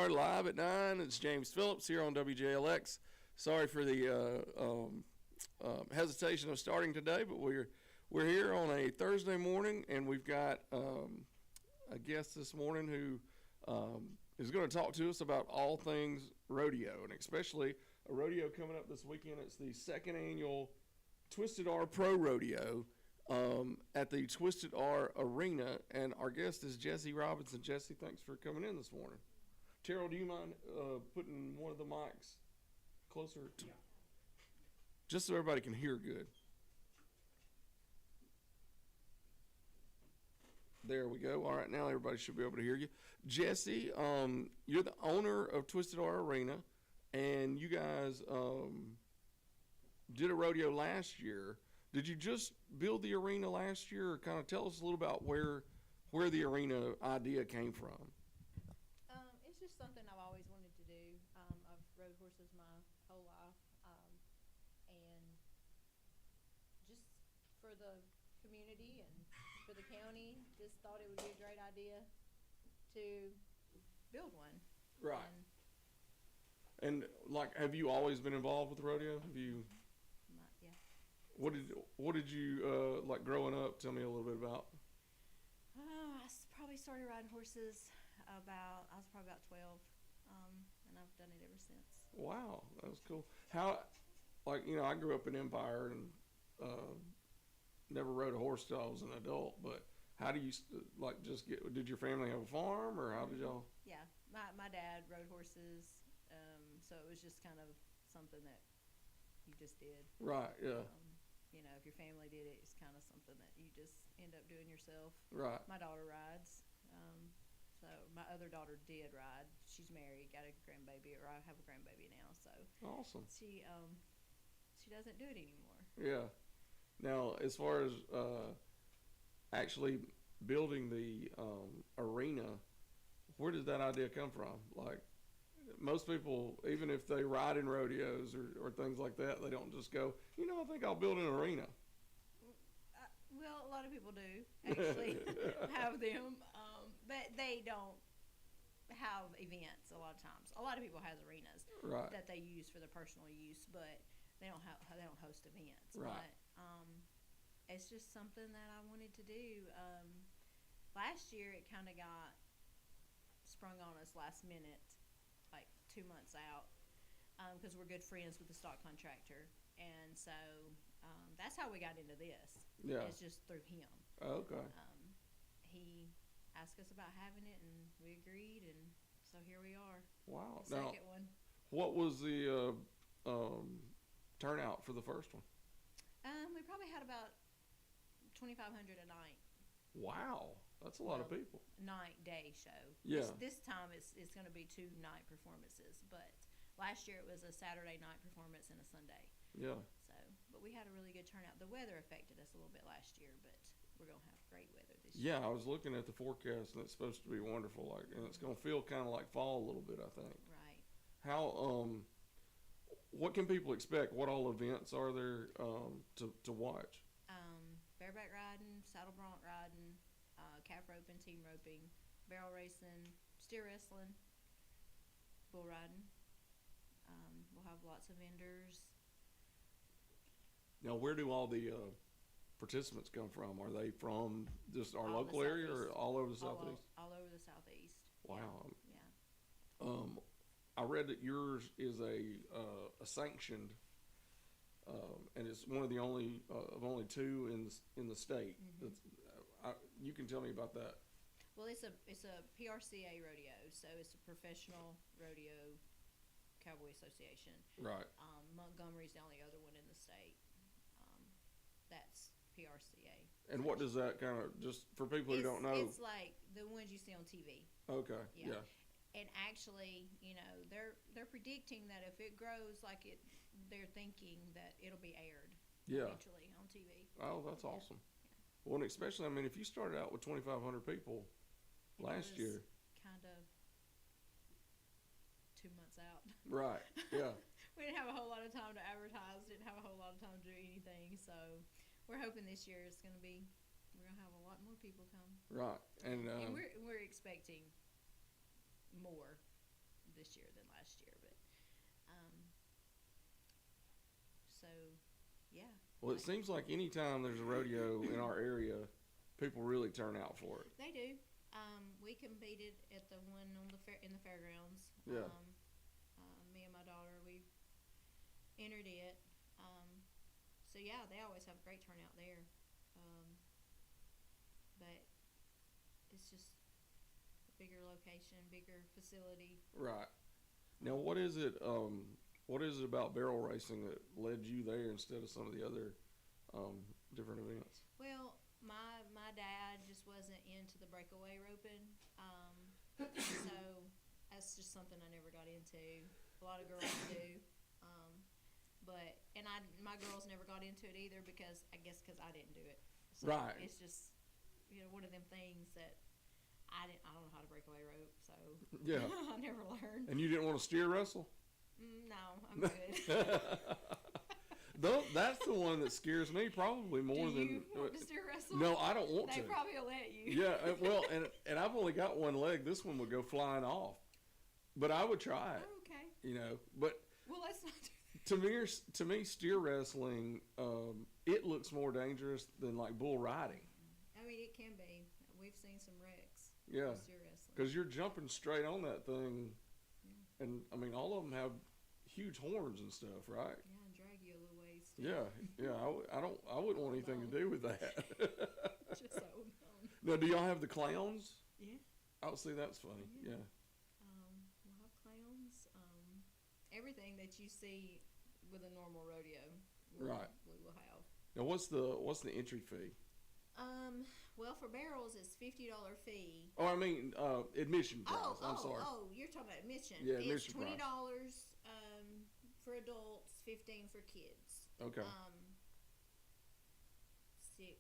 are live at 9. It's James Phillips here on WJLX. Sorry for the hesitation of starting today, but we're here on a Thursday morning, and we've got a guest this morning who is going to talk to us about all things rodeo, and especially a rodeo coming up this weekend. It's the second annual Twisted R Pro Rodeo at the Twisted R Arena, and our guest is Jesse Robinson. Jesse, thanks for coming in this morning. Terrell, do you mind putting one of the mics closer to, just so everybody can hear good? There we go. All right, now everybody should be able to hear you. Jesse, you're the owner of Twisted R Arena, and you guys did a rodeo last year. Did you just build the arena last year, or kind of tell us a little about where the arena idea came from? It's just something I've always wanted to do. I've rode horses my whole life, and just for the community and for the county, just thought it would be a great idea to build one. Right. And like, have you always been involved with rodeo? Have you? Yeah. What did you like growing up? Tell me a little bit about. I probably started riding horses I was probably about 12, and I've done it ever since. Wow, that was cool. How, like, I grew up in Empire and never rode a horse till I was an adult. But how do you like just get? Did your family have a farm, or how did y'all? Yeah, my dad rode horses, so it was just kind of something that you just did. Right. Yeah. If your family did it, it's kind of something that you just end up doing yourself. Right. My daughter rides. So my other daughter did ride. She's married, got a grandbaby, or I have a grandbaby now. So awesome. She doesn't do it anymore. Yeah. Now, as far as actually building the arena, where did that idea come from? Like, most people, even if they ride in rodeos or things like that, they don't just go, I think I'll build an arena. Well, a lot of people do actually have them, but they don't have events a lot of times. A lot of people have arenas that they use for their personal use, but they don't host events. Right. But it's just something that I wanted to do. Last year, it kind of got sprung on us last minute, like 2 months out, because we're good friends with the stock contractor. And so that's how we got into this. Yeah. It's just through him. Okay. He asked us about having it, and we agreed, and so here we are. Wow. The second one. What was the turnout for the first one? We probably had about 2,500 a night. Wow. That's a lot of people. Day show. Yeah. This time it's going to be 2 night performances, but last year it was a Saturday night performance and a Sunday. Yeah. So, but we had a really good turnout. The weather affected us a little bit last year, but we're going to have great weather this year. Yeah, I was looking at the forecast, and it's supposed to be wonderful. And it's going to feel kind of like fall a little bit, I think. Right. How what can people expect? What all events are there to watch? Bareback riding, saddle bronc riding, calf roping, team roping, barrel racing, steer wrestling, bull riding. We'll have lots of vendors. Now, where do all the participants come from? Are they from just our local area or all over the Southeast? All over the Southeast. Wow. Yeah. I read that yours is a sanctioned, and it's one of the only of only 2 in the state. Mm-hmm. You can tell me about that. Well, it's a PRCA rodeo, so it's a professional rodeo cowboy association. Right. Montgomery's the only other one in the state. That's PRCA. And what does that kind of, just for people who don't know? It's like the ones you see on TV. Okay. Yeah. And actually, they're predicting that if it grows like it, they're thinking that it'll be aired eventually on TV. Oh, that's awesome. Yeah. Well, and especially, if you started out with 2,500 people last year. Kind of 2 months out. Right, yeah. We didn't have a whole lot of time to advertise, didn't have a whole lot of time to do anything, so we're hoping this year we're going to have a lot more people come. Right. And we're expecting more this year than last year, but so yeah. Well, it seems like anytime there's a rodeo in our area, people really turn out for it. They do. We competed at the one on the in the fairgrounds. Yeah. Me and my daughter, we entered it. So yeah, they always have a great turnout there. But it's just a bigger location, bigger facility. Right. Now, what is it? What is it about barrel racing that led you there instead of some of the other different events? Well, my dad just wasn't into the breakaway roping, so that's just something I never got into. A lot of girls do, but my girls never got into it either because I didn't do it. So Right. It's just one of them things that I don't know how to breakaway rope, so Yeah. I never learned. And you didn't want to steer wrestle? No, I'm good. That's the one that scares me probably more Do than. you want to steer wrestle? No, I don't want They to. probably will let you. Yeah, well, and I've only got one leg. This one would go flying off, but I would try it. Oh, okay. But Well, let's not do that. to me, steer wrestling, it looks more dangerous than like bull riding. I mean, it can be. We've seen some wrecks. Yeah, with steer wrestling. because you're jumping straight on that thing, Yeah. and I mean, all of them have huge horns and stuff, right? Yeah, and drag you a little ways. Yeah. I wouldn't want anything to do with that. Just so dumb. Now, do y'all have the clowns? Yeah. Oh, see, that's funny. Yeah. We'll have clowns. Everything that you see with a normal rodeo. Right. We will have. Now, what's the entry fee? Well, for barrels, it's $50 fee. Oh, I mean, admission price. I'm sorry. Oh, you're talking about admission. Yeah, It's admission price. $20 for adults, $15 for kids. Okay. Six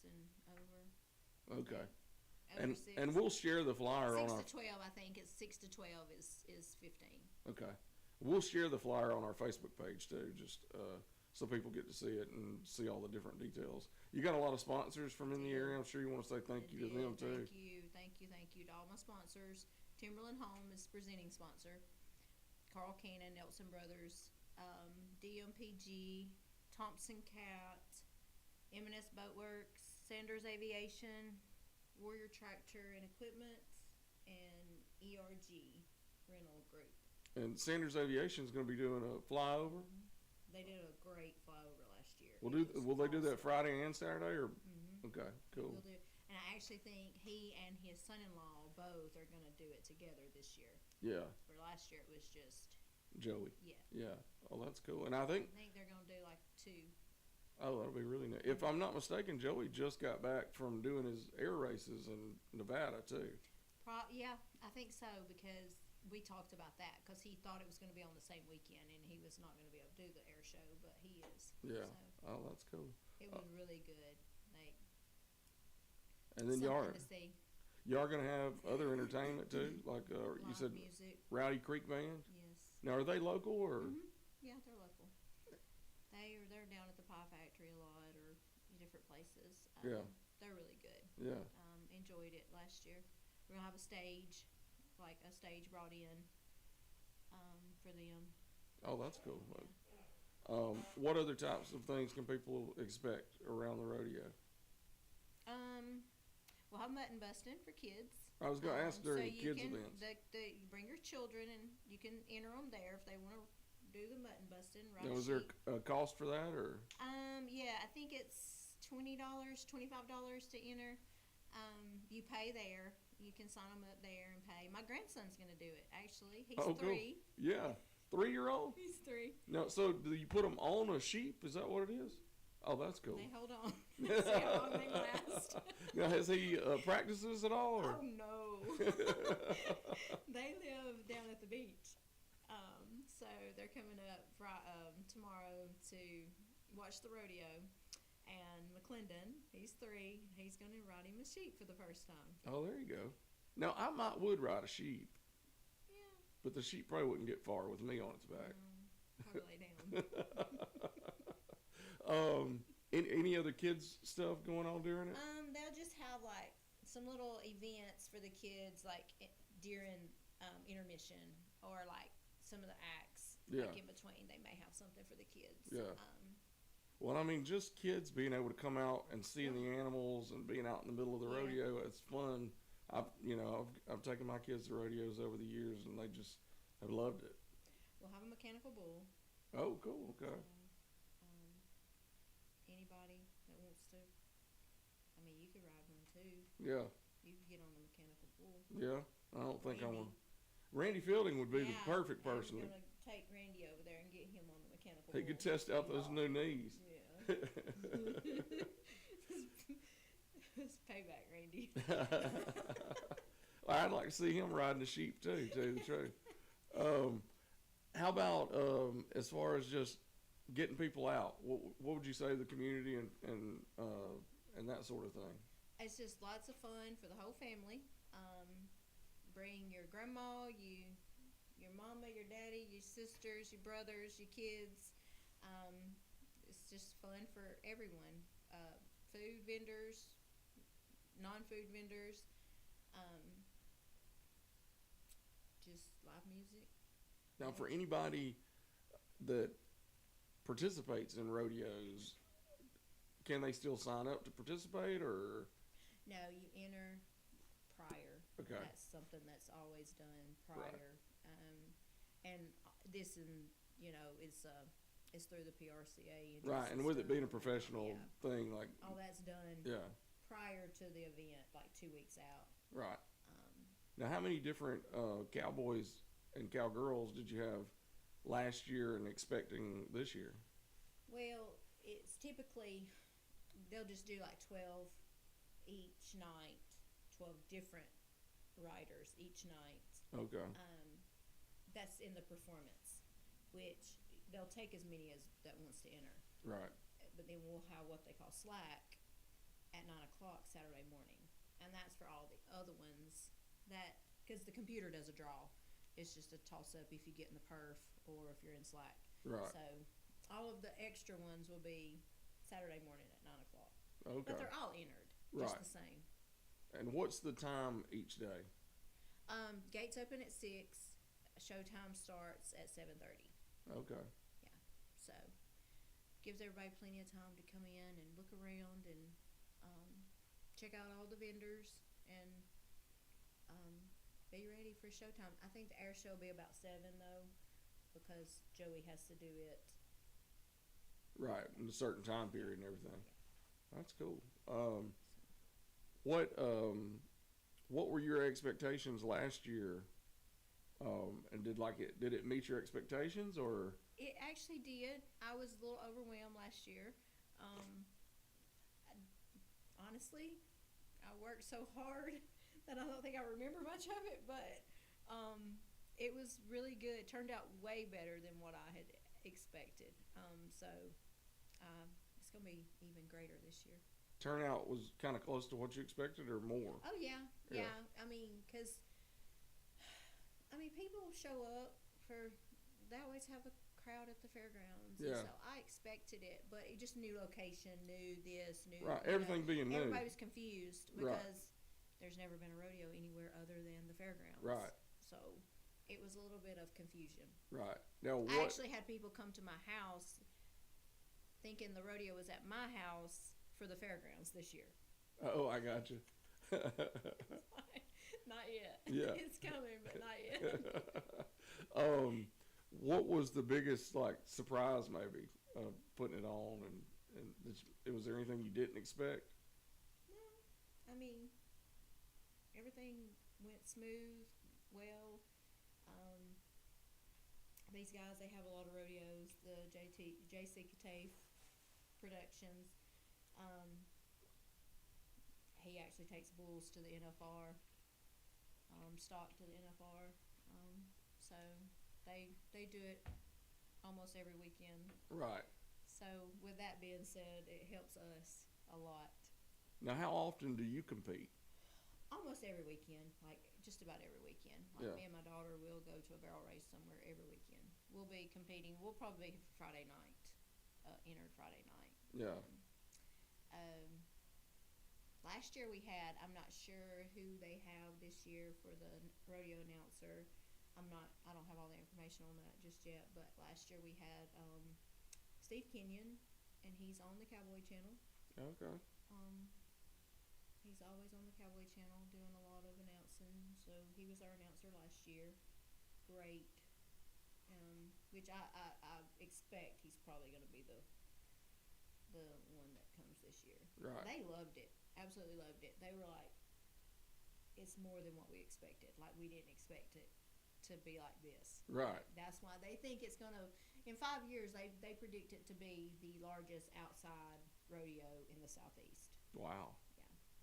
and over. Okay. Over And six. we'll share the flyer on 6 our. to 12, I think. It's 6 to 12 is 15. Okay. We'll share the flyer on our Facebook page too, just so people get to see it and see all the different details. You got a lot of sponsors from in the area. I'm sure you want to say thank you to them too. Thank you to all my sponsors. Timberland Home is presenting sponsor. Carl Cannon, Nelson Brothers, DMPG, Thompson Cat, M&S Boatworks, Sanders Aviation, Warrior Tractor and Equipment, and ERG Rental Group. And Sanders Aviation is going to be doing a flyover. They did a great flyover last year. Will they do that Friday and Saturday or? Mm-hmm. Okay, cool. Will do. And I actually think he and his son-in-law both are going to do it together this year. Yeah. For last year, it was just Joey. Yeah. Yeah. Oh, that's cool. And I think they're going to do like 2. oh, that'll be really nice. If I'm not mistaken, Joey just got back from doing his air races in Nevada too. Yeah, I think so because we talked about that because he thought it was going to be on the same weekend and he was not going to be able to do the air show, but he is. Yeah. So Oh, that's cool. it was really good. Like And then something to see. y'all gonna have other entertainment too, like you Live said, music. Rowdy Creek Band. Yes. Now, are they local or? Mm-hmm. Yeah, they're local. They're down at the Pie Factory a lot or different places. Yeah. They're really good. Yeah. Enjoyed it last year. We're gonna have a stage, like a stage brought in for them. Oh, that's cool. What other types of things can people expect around the rodeo? We'll have mutton busting for kids. I was gonna ask during so the kids you can, events. you bring your children and you can enter them there if they want to do the mutton busting. Now, is there a cost for that or? Yeah, I think it's $20, $25 to enter. You pay there. You can sign them up there and pay. My grandson's gonna do it. Actually, he's 3. Cool. Yeah, 3-year-old. He's 3. No, so do you put them on a sheep? Is that what it is? Oh, that's cool. They hold on. See how long they last. Now, has he practices at all? Or? Oh no. They live down at the beach, so they're coming up tomorrow to watch the rodeo. And McClendon, he's 3. He's going to ride him a sheep for the first time. Oh, there you go. Now, I would ride a sheep, Yeah. but the sheep probably wouldn't get far with me on its back. Probably lay down. Any other kids stuff going on during it? They'll just have like some little events for the kids, like during intermission, or like some of the acts, Yeah. like in between, they may have something for the kids. Yeah. Well, I mean, just kids being able to come out and seeing the animals and being out in the middle of the Yeah. rodeo, it's fun. I've taken my kids to rodeos over the years, and they just have loved it. We'll have a mechanical bull. Oh, cool. Okay. Anybody that wants to, I mean, you could ride one too. Yeah. You could get on the mechanical bull. Yeah. I don't think I Randy. want. Randy Fielding would be the Yeah, perfect I was person. gonna take Randy over there and get him on the mechanical He bull. could test out those new knees. Yeah. It's payback, Randy. I'd like to see him riding the sheep too. To tell you the truth. How about as far as just getting people out? What would you say to the community and that sort of thing? It's just lots of fun for the whole family. Bring your grandma, your mama, your daddy, your sisters, your brothers, your kids. It's just fun for everyone. Food vendors, non-food vendors, just live music. Now, for anybody that participates in rodeos, can they still sign up to participate, or? No, you enter prior. Okay. That's something that's always done prior. Right. And this, is through the PRCA. Right, and with it being a professional thing, like. All that's done. Yeah. Prior to the event, like 2 weeks out. Right. Now, how many different cowboys and cowgirls did you have last year and expecting this year? Well, it's typically, they'll just do like 12 each night, 12 different riders each night. Okay. That's in the performance, which they'll take as many as that wants to enter. Right. But then we'll have what they call slack at 9 o'clock Saturday morning. And that's for all the other ones that, because the computer does a draw. It's just a toss-up if you get in the perf or if you're in slack. Right. So all of the extra ones will be Saturday morning at 9 o'clock. Okay. But they're all entered, Right. just the same. And what's the time each day? Gates open at 6. Showtime starts at 7:30. Okay. So gives everybody plenty of time to come in and look around and check out all the vendors and be ready for showtime. I think the air show will be about 7 though, because Joey has to do it. Right, in a certain time period and everything. Yeah. That's cool. What were your expectations last year? And did it meet your expectations, or? It actually did. I was a little overwhelmed last year. Honestly, I worked so hard that I don't think I remember much of it, but it was really good. It turned out way better than what I had expected. So it's going to be even greater this year. Turnout was kind of close to what you expected, or more? Oh, yeah. I mean, because people show up they always have a crowd at the fairgrounds. Yeah. And so I expected it, but it just new location, new this, new. Right, everything being new. Everybody was confused Right. because there's never been a rodeo anywhere other than the fairgrounds. Right. So it was a little bit of confusion. Right. Now, I actually had people come to my house thinking the rodeo was at my house for the fairgrounds this year. Oh, I got you. Not yet. Yeah. It's coming, but not yet. What was the biggest surprise maybe putting it on, and was there anything you didn't expect? No, I mean everything went smooth, well. These guys, they have a lot of rodeos. The JC Katafe Productions. He actually takes bulls to the NFR, stock to the NFR. So they do it almost every weekend. Right. So with that being said, it helps us a lot. Now, how often do you compete? Almost every weekend, like just about every weekend. Like me and my daughter will go to a barrel race somewhere every weekend. We'll be competing. We'll probably be Friday night, entered Friday night. Yeah. last year we had, I'm not sure who they have this year for the rodeo announcer. I don't have all the information on that just yet, but last year we had Steve Kenyon, and he's on the Cowboy Channel. Okay. He's always on the Cowboy Channel doing a lot of announcing. So he was our announcer last year. Great. Which I expect he's probably going to be the one that comes this year. Right. They loved it. Absolutely loved it. They were like, it's more than what we expected. Like, we didn't expect it to be like this. Right. That's why they think it's going to, in 5 years, they predict it to be the largest outside rodeo in the Southeast. Wow.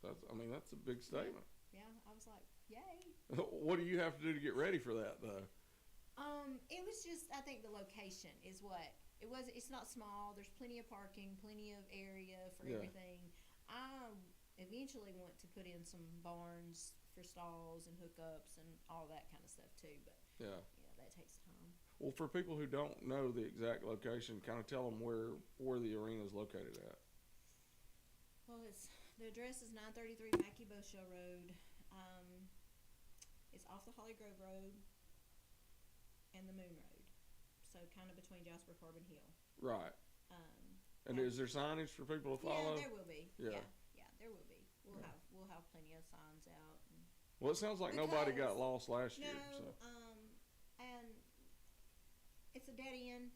Yeah. That's a big statement. Yeah, I was like, yay. What do you have to do to get ready for that, though? It was just, I think the location is what it was. It's not small. There's plenty of parking, plenty of area for everything. I eventually want to put in some barns for stalls and hookups and all that kind of stuff too. But yeah, that takes time. Well, for people who don't know the exact location, kind of tell them where the arena is located at. Well, the address is 933 Mackey Bowshell Road. It's off the Holly Grove Road and the Moon Road, so kind of between Jasper Carbon Hill. Right. And is there signage for people to follow? Yeah, there will be. Yeah, there will be. We'll have plenty of signs out. Well, it sounds like nobody got lost last year. So. And it's a dead end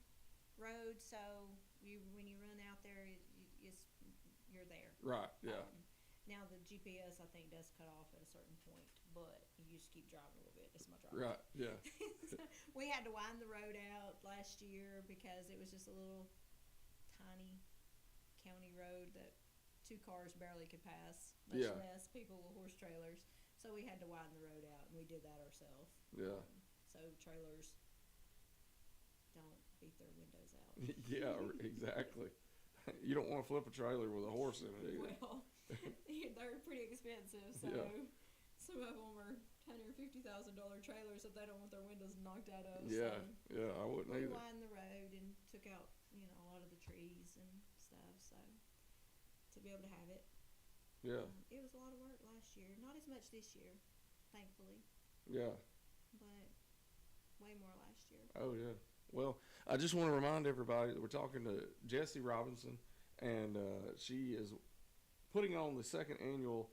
road, so when you run out there, you're there. Right. Yeah. Now the GPS I think does cut off at a certain point, but you just keep driving a little bit. It's my drive. Right. Yeah. So we had to widen the road out last year because it was just a little tiny county road that 2 cars barely could pass, much less people with horse trailers. So we had to widen the road out, and we did that ourselves. Yeah. So trailers don't beat their windows out. Yeah, exactly. You don't want to flip a trailer with a horse in it either. Well, they're pretty expensive, so some of them are $150,000 trailers if they don't want their windows knocked out of. Yeah, so I wouldn't either. We widened the road and took out, a lot of the trees and stuff, so to be able to have it. Yeah. It was a lot of work last year. Not as much this year, thankfully. Yeah. But way more last year. Oh, yeah. Well, I just want to remind everybody that we're talking to Jessie Robinson, and she is putting on the second annual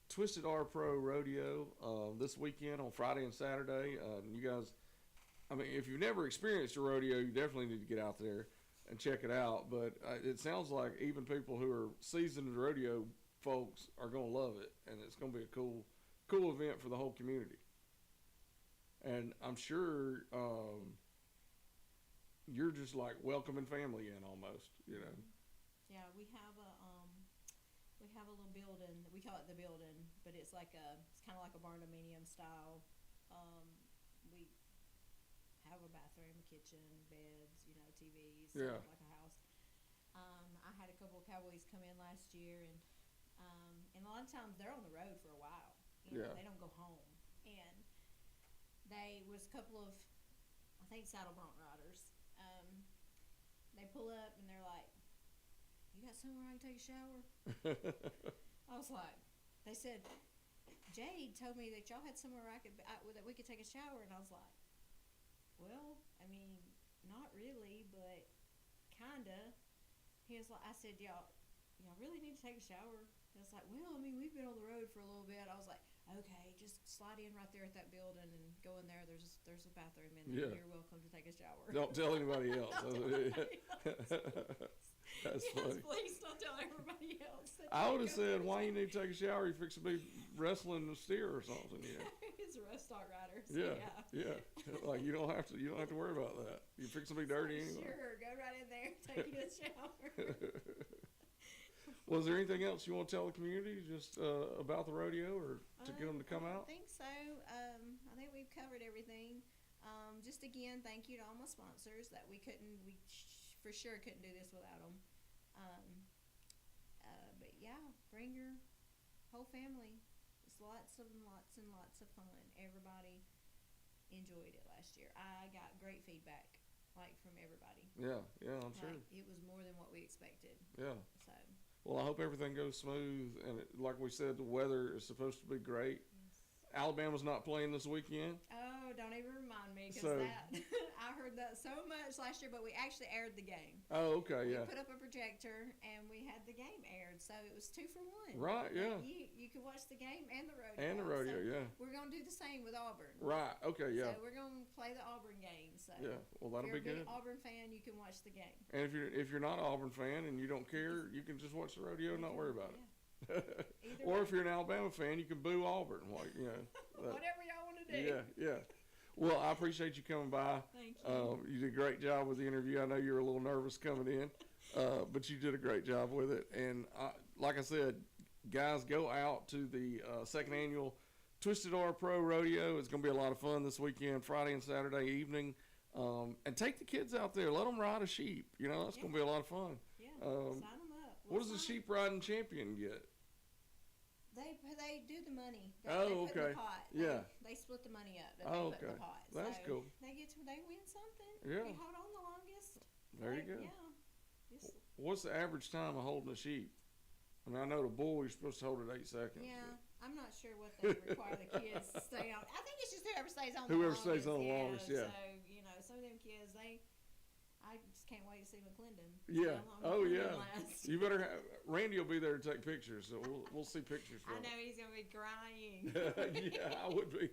Twisted R Pro Rodeo this weekend on Friday and Saturday. You guys, if you've never experienced a rodeo, you definitely need to get out there and check it out. But it sounds like even people who are seasoned rodeo folks are going to love it, and it's going to be a cool event for the whole community. And I'm sure you're just like welcoming family in almost, Yeah, we have a little building. We call it the building, but it's kind of like a barndominium style. We have a bathroom, a kitchen, beds, TVs, like a house. I had a couple of cowboys come in last year, and a lot of times they're on the road for a while. They don't go home. And they was a couple of, I think, saddle bronc riders. They pull up and they're like, "You got somewhere I can take a shower?" I was like, they said, "Jade told me that y'all had somewhere that we could take a shower," and I was like, "Well, not really, but kinda." He was like, I said, "Y'all really need to take a shower?" He was like, "Well, we've been on the road for a little bit." I was like, "Okay, just slide in right there at that building and go in there. There's a bathroom in there. You're welcome to take a shower." Don't tell anybody else. Don't tell anybody else. That's funny. Please don't tell everybody else. I would have said, "Why you need to take a shower? You fix to be wrestling a steer or something." He's a rough stock rider. So yeah. Like you don't have to worry about that. You fix to be dirty anyway. Sure, go right in there, take you a shower. Well, is there anything else you want to tell the community just about the rodeo or to get them to come out? I think so. I think we've covered everything. Just again, thank you to all my sponsors that we for sure couldn't do this without them. But yeah, bring your whole family. It's lots and lots of fun. Everybody enjoyed it last year. I got great feedback, from everybody. Yeah, I'm sure. It was more than what we expected. Yeah. So. Well, I hope everything goes smooth. And like we said, the weather is supposed to be great. Yes. Alabama's not playing this weekend. Oh, don't even remind me, because So- that I heard that so much last year, but we actually aired the game. Oh, okay, yeah. We put up a projector and we had the game aired, so it was 2 for 1. Right, yeah. You could watch the game and the rodeo. And the rodeo, so yeah. We're gonna do the same with Auburn. Right, okay, yeah. So we're gonna play the Auburn game. So Yeah, well, that'll if be you're a big good. Auburn fan, you can watch the game. And if you're not an Auburn fan and you don't care, you can just watch the rodeo and not worry about it. Either Or way. if you're an Alabama fan, you can boo Auburn, like Whatever y'all want to do. Yeah, yeah. Well, I appreciate you coming by. Thank you. You did a great job with the interview. I know you were a little nervous coming in, but you did a great job with it. And like I said, guys, go out to the second annual Twisted R Pro Rodeo. It's going to be a lot of fun this weekend, Friday and Saturday evening. And take the kids out there. Let them ride a sheep. That's going to be a lot of fun. Yeah, Um, sign them up. What does the sheep riding champion get? They do the money. They Oh, put in okay. the pot. Yeah. They split the money up. That Oh, they put in okay. the pot. That's So cool. They win something. Yeah. They hold on the longest. There you go. Yeah. Just, What's the average time of holding a sheep? I mean, I know the bull, you're supposed to hold it 8 seconds. yeah. I'm not sure what they require the kids to stay on. I think it's just whoever stays on Whoever the longest. stays on the longest, yeah. So, some of them kids, I just can't wait to see McClendon. Yeah. How long Oh, McClendon yeah. lasts. You better have, Randy will be there to take pictures, so we'll see pictures I from know he's going to be crying. it. Yeah, I would be.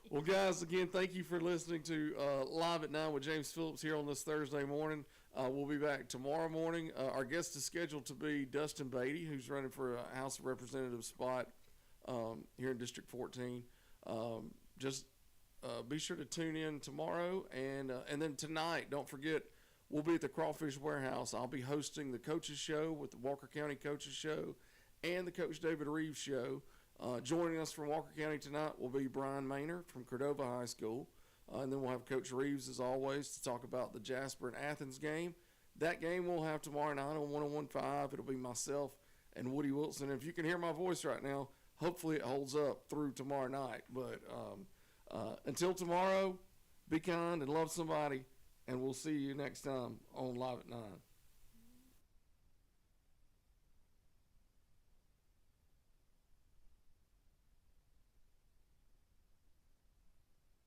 Well, guys, again, thank you for listening to Live at 9 with James Phillips here on this Thursday morning. We'll be back tomorrow morning. Our guest is scheduled to be Dustin Beatty, who's running for a House of Representatives spot here in District 14. Just be sure to tune in tomorrow. And then tonight, don't forget, we'll be at the Crawfish Warehouse. I'll be hosting the Coaches Show with the Walker County Coaches Show and the Coach David Reeves Show. Joining us from Walker County tonight will be Brian Maynard from Cordova High School. And then we'll have Coach Reeves, as always, to talk about the Jasper and Athens game. That game we'll have tomorrow night on 101.5. It'll be myself and Woody Wilson. And if you can hear my voice right now, hopefully it holds up through tomorrow night. But until tomorrow, be kind and love somebody, and we'll see you next time on Live at 9.